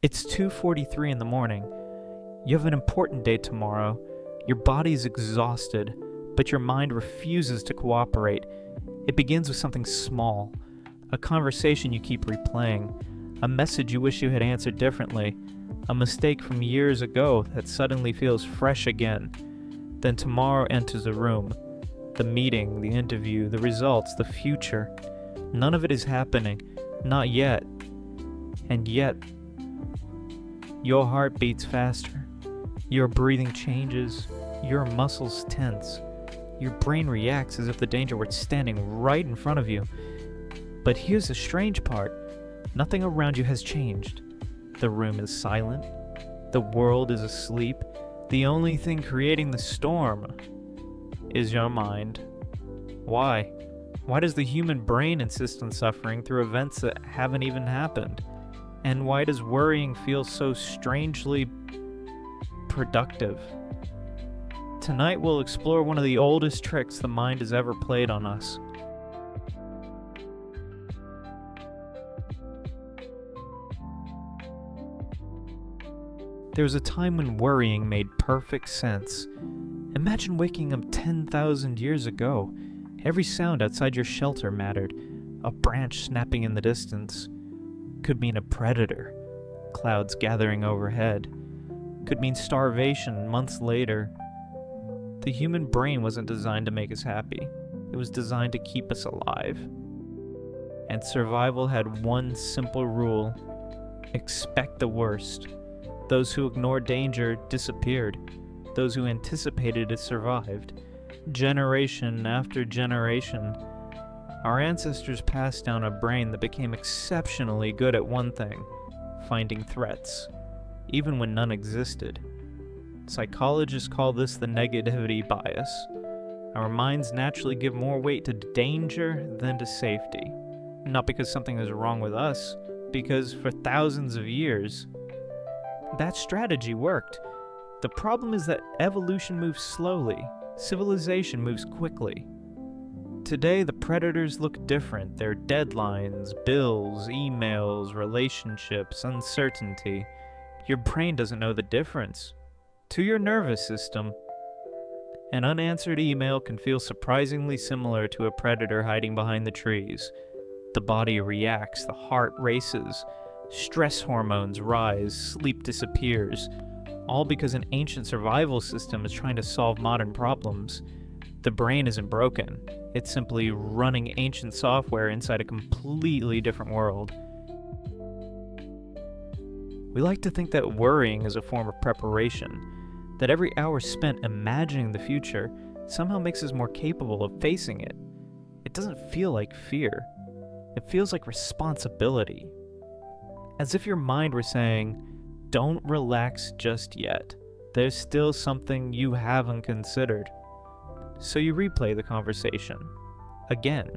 It's 2:43 in the morning. You have an important day tomorrow. Your body's exhausted, but your mind refuses to cooperate. It begins with something small, a conversation you keep replaying, a message you wish you had answered differently, a mistake from years ago that suddenly feels fresh again. Then tomorrow enters the room. The meeting, the interview, the results, the future. None of it is happening. Not yet. And yet, your heart beats faster. Your breathing changes. Your muscles tense. Your brain reacts as if the danger were standing right in front of you. But here's the strange part. Nothing around you has changed. The room is silent. The world is asleep. The only thing creating the storm is your mind. Why? Why does the human brain insist on suffering through events that haven't even happened? And why does worrying feel so strangely productive? Tonight we'll explore one of the oldest tricks the mind has ever played on us. There was a time when worrying made perfect sense. Imagine waking up 10,000 years ago. Every sound outside your shelter mattered. A branch snapping in the distance could mean a predator. Clouds gathering overhead could mean starvation months later. The human brain wasn't designed to make us happy. It was designed to keep us alive. And survival had one simple rule: expect the worst. Those who ignored danger disappeared. Those who anticipated it survived. Generation after generation, our ancestors passed down a brain that became exceptionally good at one thing: finding threats, even when none existed. Psychologists call this the negativity bias. Our minds naturally give more weight to danger than to safety. Not because something is wrong with us, because for thousands of years, that strategy worked. The problem is that evolution moves slowly. Civilization moves quickly. Today, the predators look different. They're deadlines, bills, emails, relationships, uncertainty. Your brain doesn't know the difference. To your nervous system, an unanswered email can feel surprisingly similar to a predator hiding behind the trees. The body reacts, the heart races, stress hormones rise, sleep disappears, all because an ancient survival system is trying to solve modern problems. The brain isn't broken. It's simply running ancient software inside a completely different world. We like to think that worrying is a form of preparation, that every hour spent imagining the future somehow makes us more capable of facing it. It doesn't feel like fear. It feels like responsibility. As if your mind were saying, don't relax just yet. There's still something you haven't considered. So you replay the conversation. Again,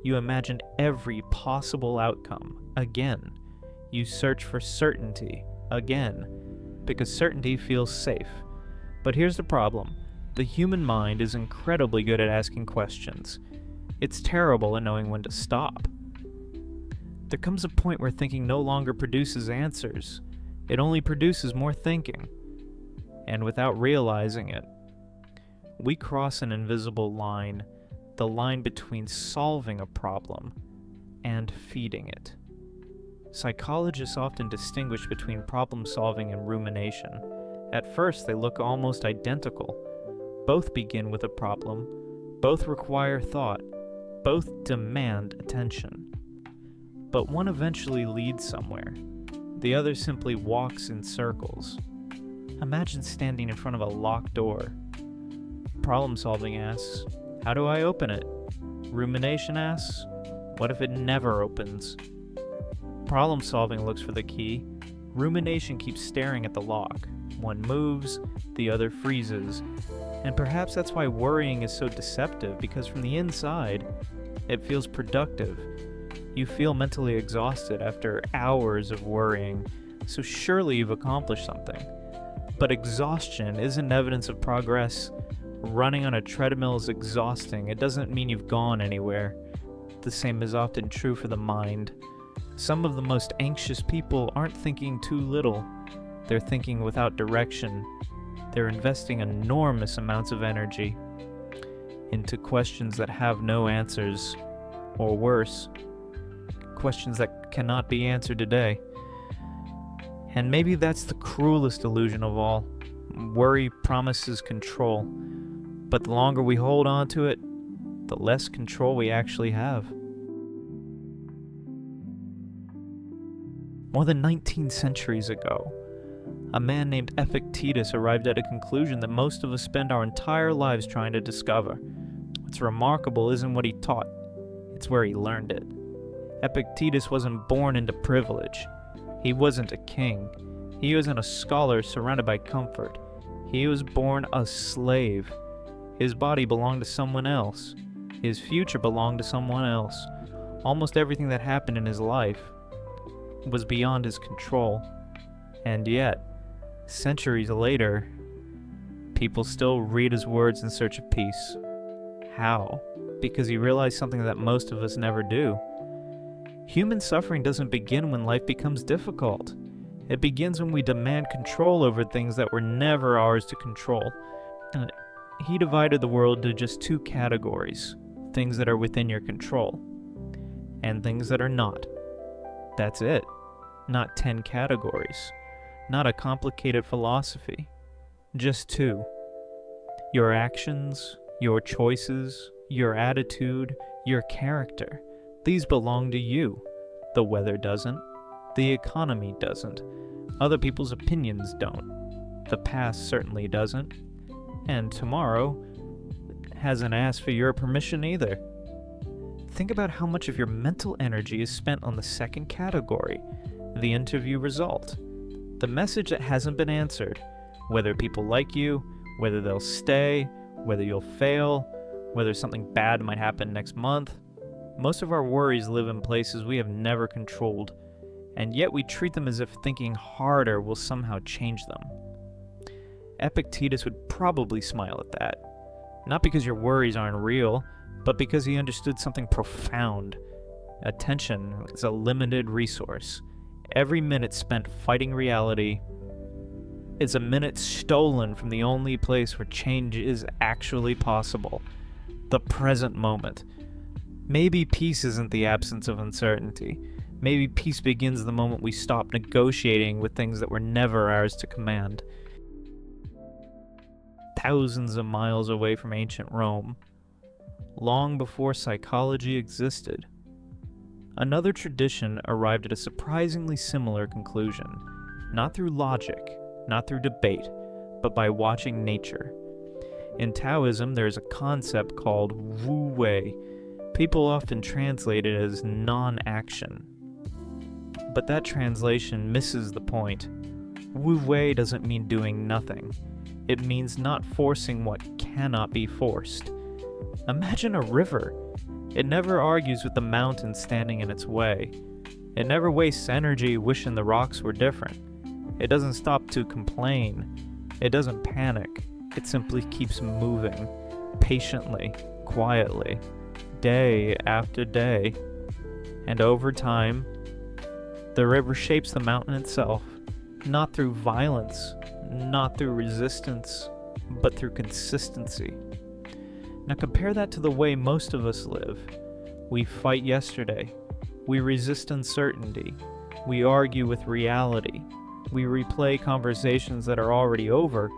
you imagine every possible outcome. Again, you search for certainty. Again, because certainty feels safe. But here's the problem. The human mind is incredibly good at asking questions. It's terrible at knowing when to stop. There comes a point where thinking no longer produces answers. It only produces more thinking. And without realizing it, we cross an invisible line, the line between solving a problem and feeding it. Psychologists often distinguish between problem solving and rumination. At first, they look almost identical. Both begin with a problem, both require thought, both demand attention. But one eventually leads somewhere. The other simply walks in circles. Imagine standing in front of a locked door. Problem solving asks, how do I open it? Rumination asks, what if it never opens? Problem solving looks for the key. Rumination keeps staring at the lock. One moves, the other freezes. And perhaps that's why worrying is so deceptive, because from the inside, it feels productive. You feel mentally exhausted after hours of worrying, so surely you've accomplished something. But exhaustion isn't evidence of progress. Running on a treadmill is exhausting. It doesn't mean you've gone anywhere. The same is often true for the mind. Some of the most anxious people aren't thinking too little. They're thinking without direction. They're investing enormous amounts of energy into questions that have no answers, or worse, questions that cannot be answered today. And maybe that's the cruelest illusion of all. Worry promises control, but the longer we hold on to it, the less control we actually have. More than 19 centuries ago, a man named Epictetus arrived at a conclusion that most of us spend our entire lives trying to discover. What's remarkable isn't what he taught, it's where he learned it. Epictetus wasn't born into privilege. He wasn't a king. He wasn't a scholar surrounded by comfort. He was born a slave. His body belonged to someone else. His future belonged to someone else. Almost everything that happened in his life was beyond his control. And yet, centuries later, people still read his words in search of peace. How? Because he realized something that most of us never do. Human suffering doesn't begin when life becomes difficult. It begins when we demand control over things that were never ours to control. He divided the world into just two categories: things that are within your control and things that are not. That's it. Not 10 categories. Not a complicated philosophy. Just two. Your actions, your choices, your attitude, your character. These belong to you. The weather doesn't. The economy doesn't. Other people's opinions don't. The past certainly doesn't. And tomorrow hasn't asked for your permission either. Think about how much of your mental energy is spent on the second category, the interview result. The message that hasn't been answered. Whether people like you, whether they'll stay, whether you'll fail, whether something bad might happen next month. Most of our worries live in places we have never controlled, and yet we treat them as if thinking harder will somehow change them. Epictetus would probably smile at that. Not because your worries aren't real, but because he understood something profound. Attention is a limited resource. Every minute spent fighting reality is a minute stolen from the only place where change is actually possible. The present moment. Maybe peace isn't the absence of uncertainty. Maybe peace begins the moment we stop negotiating with things that were never ours to command. Thousands of miles away from ancient Rome, long before psychology existed, another tradition arrived at a surprisingly similar conclusion, not through logic, not through debate, but by watching nature. In Taoism, there is a concept called Wu Wei. People often translate it as non-action. But that translation misses the point. Wu Wei doesn't mean doing nothing. It means not forcing what cannot be forced. Imagine a river. It never argues with the mountain standing in its way. It never wastes energy wishing the rocks were different. It doesn't stop to complain. It doesn't panic. It simply keeps moving, patiently, quietly, day after day. And over time, the river shapes the mountain itself, not through violence, not through resistance, but through consistency. Now compare that to the way most of us live. We fight yesterday. We resist uncertainty. We argue with reality. We replay conversations that are already over.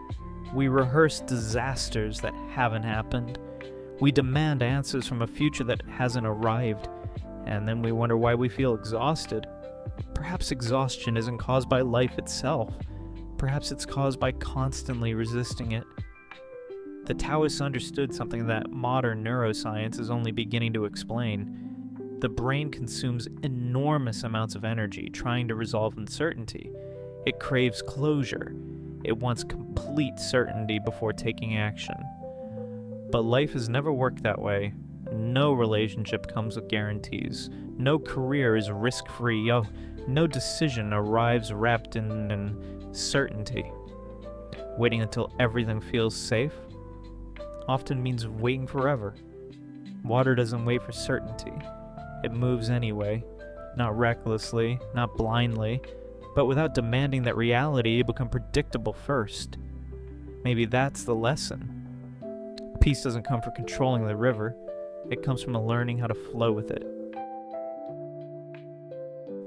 We rehearse disasters that haven't happened. We demand answers from a future that hasn't arrived. And then we wonder why we feel exhausted. Perhaps exhaustion isn't caused by life itself. Perhaps it's caused by constantly resisting it. The Taoists understood something that modern neuroscience is only beginning to explain. The brain consumes enormous amounts of energy trying to resolve uncertainty. It craves closure. It wants complete certainty before taking action. But life has never worked that way. No relationship comes with guarantees. No career is risk-free. No decision arrives wrapped in certainty. Waiting until everything feels safe often means waiting forever. Water doesn't wait for certainty. It moves anyway. not recklessly, not blindly, but without demanding that reality become predictable first. Maybe that's the lesson. Peace doesn't come from controlling the river, it comes from learning how to flow with it.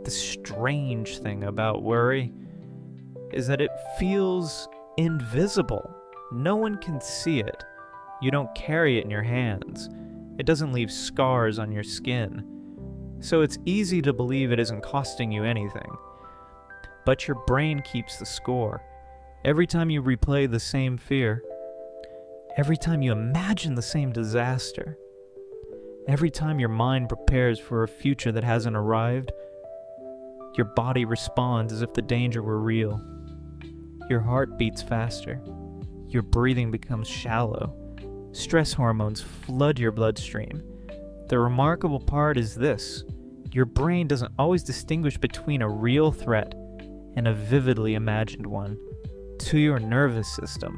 The strange thing about worry is that it feels invisible. No one can see it. You don't carry it in your hands. It doesn't leave scars on your skin. So it's easy to believe it isn't costing you anything. But your brain keeps the score. Every time you replay the same fear, every time you imagine the same disaster, every time your mind prepares for a future that hasn't arrived, your body responds as if the danger were real. Your heart beats faster. Your breathing becomes shallow. Stress hormones flood your bloodstream. The remarkable part is this: your brain doesn't always distinguish between a real threat and a vividly imagined one to your nervous system.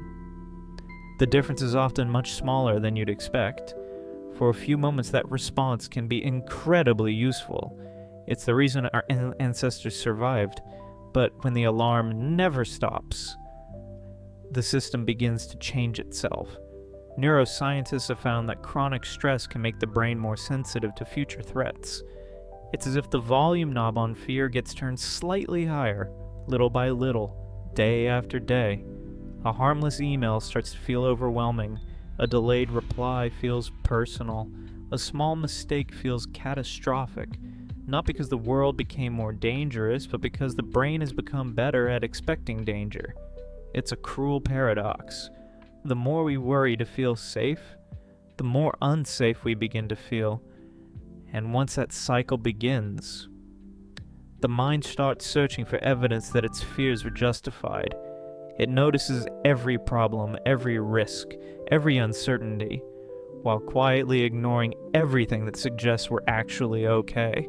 The difference is often much smaller than you'd expect. For a few moments, that response can be incredibly useful. It's the reason our ancestors survived. But when the alarm never stops, the system begins to change itself. Neuroscientists have found that chronic stress can make the brain more sensitive to future threats. It's as if the volume knob on fear gets turned slightly higher, little by little, day after day. A harmless email starts to feel overwhelming. A delayed reply feels personal. A small mistake feels catastrophic. Not because the world became more dangerous, but because the brain has become better at expecting danger. It's a cruel paradox. The more we worry to feel safe, the more unsafe we begin to feel. And once that cycle begins, the mind starts searching for evidence that its fears were justified. It notices every problem, every risk, every uncertainty, while quietly ignoring everything that suggests we're actually okay.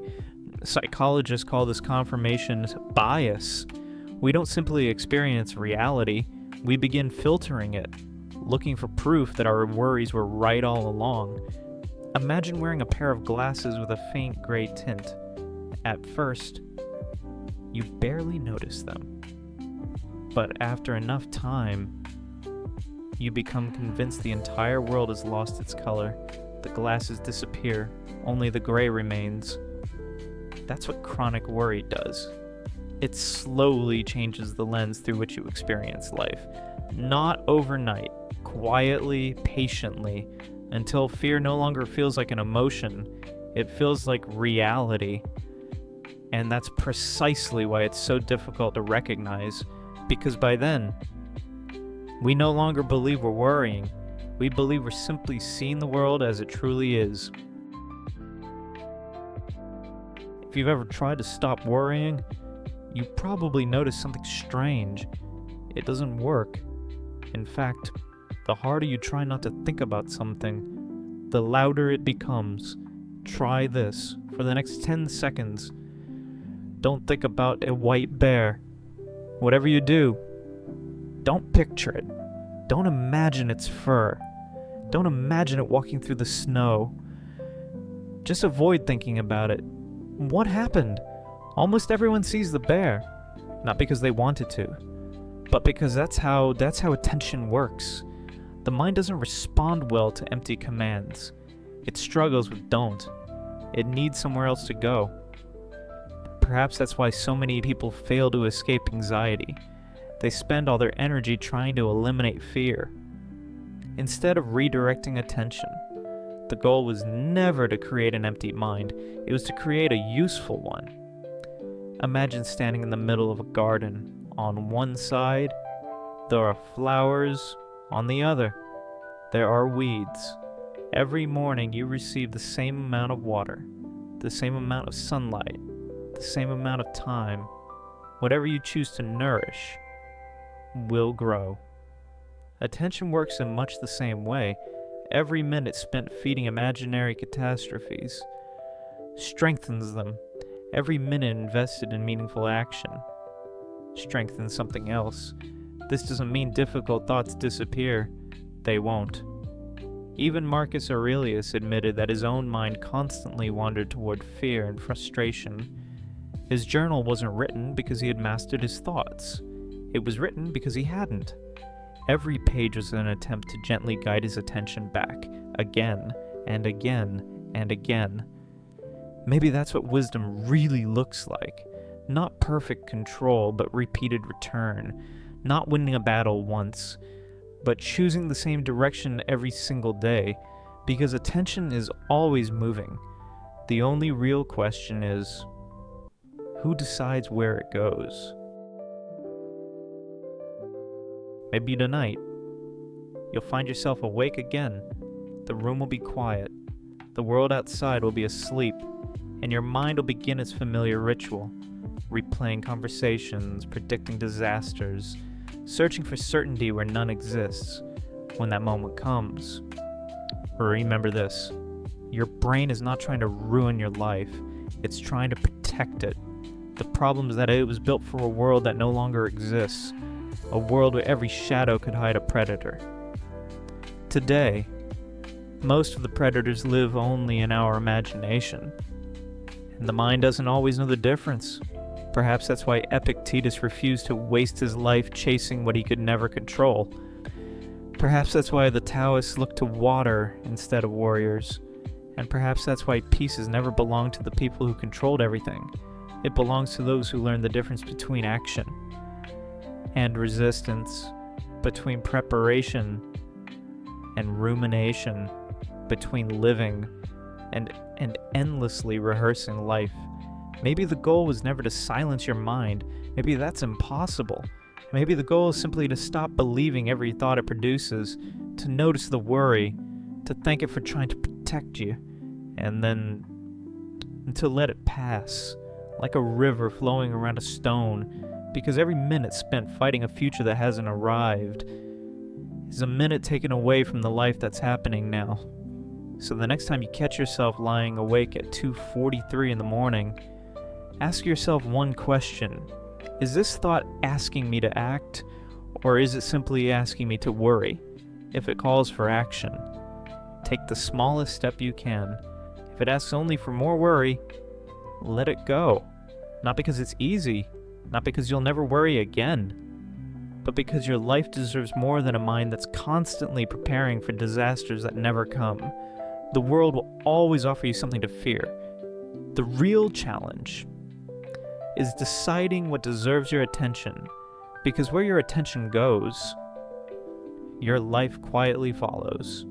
Psychologists call this confirmation bias. We don't simply experience reality, we begin filtering it, looking for proof that our worries were right all along. Imagine wearing a pair of glasses with a faint gray tint. At first, you barely notice them. But after enough time, you become convinced the entire world has lost its color. The glasses disappear, only the gray remains. That's what chronic worry does. It slowly changes the lens through which you experience life. Not overnight, quietly, patiently, until fear no longer feels like an emotion. It feels like reality. And that's precisely why it's so difficult to recognize, because by then, we no longer believe we're worrying. We believe we're simply seeing the world as it truly is. If you've ever tried to stop worrying, you probably notice something strange. It doesn't work. In fact, the harder you try not to think about something, the louder it becomes. Try this. For the next 10 seconds, don't think about a white bear. Whatever you do, don't picture it. Don't imagine its fur. Don't imagine it walking through the snow. Just avoid thinking about it. What happened? Almost everyone sees the bear. Not because they wanted to, but because that's how attention works. The mind doesn't respond well to empty commands. It struggles with don't. It needs somewhere else to go. Perhaps that's why so many people fail to escape anxiety. They spend all their energy trying to eliminate fear, instead of redirecting attention. The goal was never to create an empty mind, it was to create a useful one. Imagine standing in the middle of a garden. On one side, there are flowers. On the other, there are weeds. Every morning you receive the same amount of water, the same amount of sunlight, the same amount of time. Whatever you choose to nourish will grow. Attention works in much the same way. Every minute spent feeding imaginary catastrophes strengthens them. Every minute invested in meaningful action strengthens something else. This doesn't mean difficult thoughts disappear. They won't. Even Marcus Aurelius admitted that his own mind constantly wandered toward fear and frustration. His journal wasn't written because he had mastered his thoughts. It was written because he hadn't. Every page was an attempt to gently guide his attention back, again and again and again. Maybe that's what wisdom really looks like. Not perfect control, but repeated return. Not winning a battle once, but choosing the same direction every single day, because attention is always moving. The only real question is, who decides where it goes? Maybe tonight, you'll find yourself awake again. The room will be quiet. The world outside will be asleep, and your mind will begin its familiar ritual, replaying conversations, predicting disasters, searching for certainty where none exists when that moment comes. Remember this, your brain is not trying to ruin your life, it's trying to protect it. The problem is that it was built for a world that no longer exists, a world where every shadow could hide a predator. Today, most of the predators live only in our imagination, and the mind doesn't always know the difference. Perhaps that's why Epictetus refused to waste his life chasing what he could never control. Perhaps that's why the Taoists look to water instead of warriors. And perhaps that's why peace has never belonged to the people who controlled everything. It belongs to those who learn the difference between action and resistance, between preparation and rumination, between living and endlessly rehearsing life. Maybe the goal was never to silence your mind. Maybe that's impossible. Maybe the goal is simply to stop believing every thought it produces, to notice the worry, to thank it for trying to protect you, and then to let it pass, like a river flowing around a stone, because every minute spent fighting a future that hasn't arrived is a minute taken away from the life that's happening now. So the next time you catch yourself lying awake at 2:43 in the morning, ask yourself one question. Is this thought asking me to act, or is it simply asking me to worry? If it calls for action, take the smallest step you can. If it asks only for more worry, let it go. Not because it's easy, not because you'll never worry again, but because your life deserves more than a mind that's constantly preparing for disasters that never come. The world will always offer you something to fear. The real challenge is deciding what deserves your attention, because where your attention goes, your life quietly follows.